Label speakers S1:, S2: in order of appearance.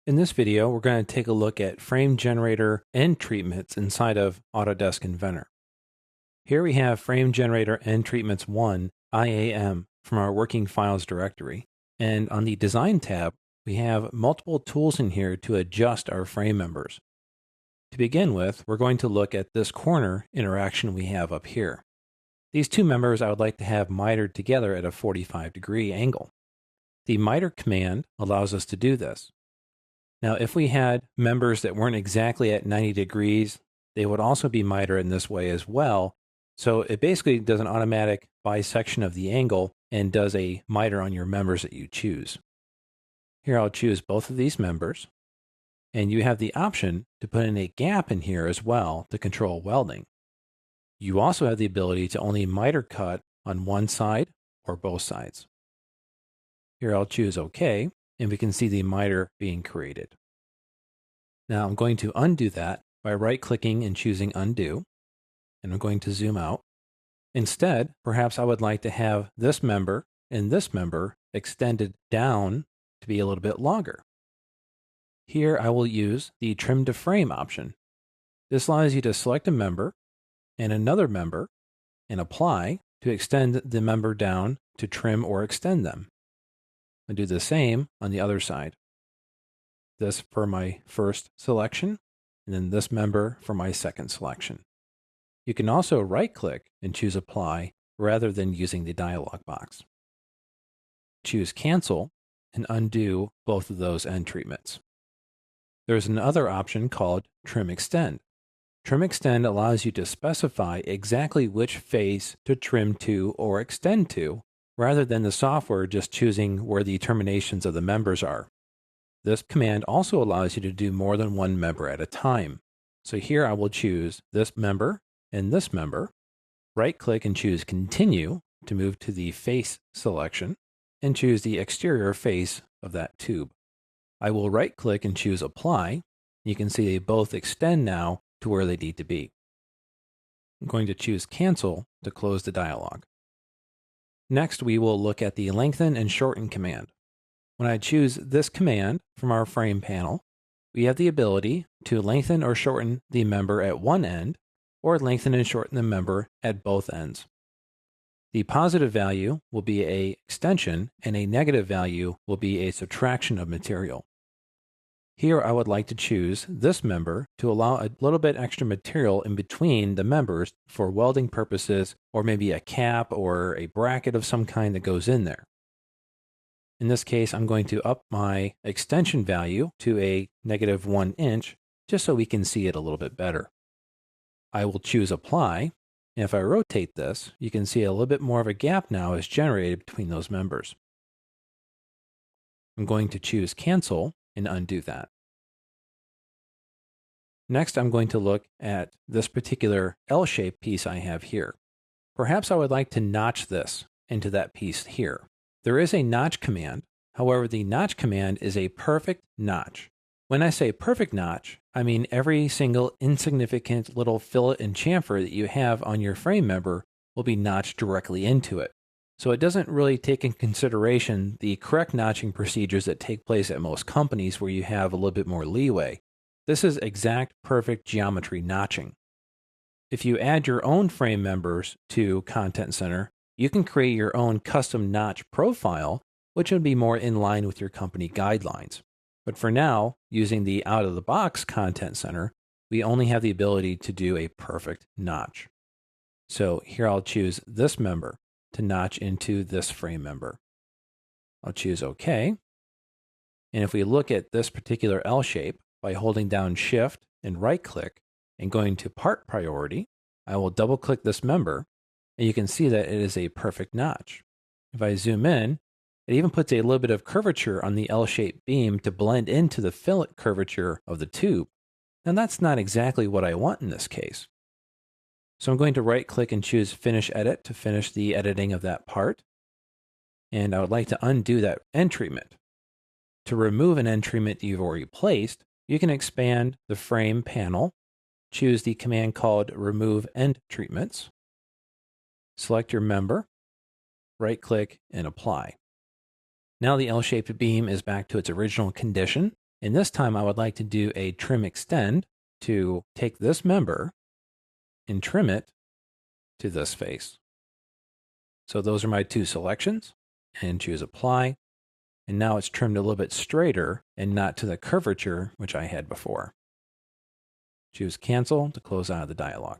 S1: In this video, we're going to take a look at frame generator end treatments inside of Autodesk Inventor. Here we have frame generator end treatments 1 IAM from our working files directory. And on the design tab, we have multiple tools in here to adjust our frame members. To begin with, we're going to look at this corner interaction we have up here. These two members I would like to have mitered together at a 45-degree angle. The miter command allows us to do this. Now, if we had members that weren't exactly at 90 degrees, they would also be mitered in this way as well. So it basically does an automatic bisection of the angle and does a miter on your members that you choose. Here I'll choose both of these members. And you have the option to put in a gap in here as well to control welding. You also have the ability to only miter cut on one side or both sides. Here I'll choose OK, and we can see the miter being created. Now I'm going to undo that by right-clicking and choosing Undo, and I'm going to zoom out. Instead, perhaps I would like to have this member and this member extended down to be a little bit longer. Here I will use the Trim to Frame option. This allows you to select a member and another member and apply to extend the member down to trim or extend them. I'll do the same on the other side. This for my first selection, and then this member for my second selection. You can also right-click and choose Apply rather than using the dialog box. Choose Cancel and undo both of those end treatments. There's another option called Trim Extend. Trim Extend allows you to specify exactly which face to trim to or extend to, rather than the software just choosing where the terminations of the members are. This command also allows you to do more than one member at a time. So here I will choose this member and this member, right-click and choose Continue to move to the face selection, and choose the exterior face of that tube. I will right-click and choose Apply. You can see they both extend now to where they need to be. I'm going to choose Cancel to close the dialog. Next, we will look at the Lengthen and Shorten command. When I choose this command from our frame panel, we have the ability to lengthen or shorten the member at one end, or lengthen and shorten the member at both ends. The positive value will be an extension, and a negative value will be a subtraction of material. Here I would like to choose this member to allow a little bit extra material in between the members for welding purposes, or maybe a cap or a bracket of some kind that goes in there. In this case, I'm going to up my extension value to a -1 inch, just so we can see it a little bit better. I will choose Apply, and if I rotate this, you can see a little bit more of a gap now is generated between those members. I'm going to choose Cancel and undo that. Next, I'm going to look at this particular L-shaped piece I have here. Perhaps I would like to notch this into that piece here. There is a notch command. However, the notch command is a perfect notch. When I say perfect notch, I mean every single insignificant little fillet and chamfer that you have on your frame member will be notched directly into it. So it doesn't really take in consideration the correct notching procedures that take place at most companies where you have a little bit more leeway. This is exact perfect geometry notching. If you add your own frame members to Content Center, you can create your own custom notch profile, which would be more in line with your company guidelines. But for now, using the out-of-the-box Content Center, we only have the ability to do a perfect notch. So here I'll choose this member to notch into this frame member. I'll choose OK. And if we look at this particular L shape, by holding down Shift and right-click and going to Part Priority, I will double-click this member, and you can see that it is a perfect notch. If I zoom in, it even puts a little bit of curvature on the L-shaped beam to blend into the fillet curvature of the tube. Now that's not exactly what I want in this case. So I'm going to right-click and choose Finish Edit to finish the editing of that part. And I would like to undo that end treatment. To remove an end treatment you've already placed, you can expand the frame panel, choose the command called Remove End Treatments, select your member, right-click, and apply. Now the L-shaped beam is back to its original condition, And this time I would like to do a trim extend to take this member and trim it to this face. So those are my two selections, and choose apply. And now it's trimmed a little bit straighter and not to the curvature which I had before. Choose cancel to close out of the dialog.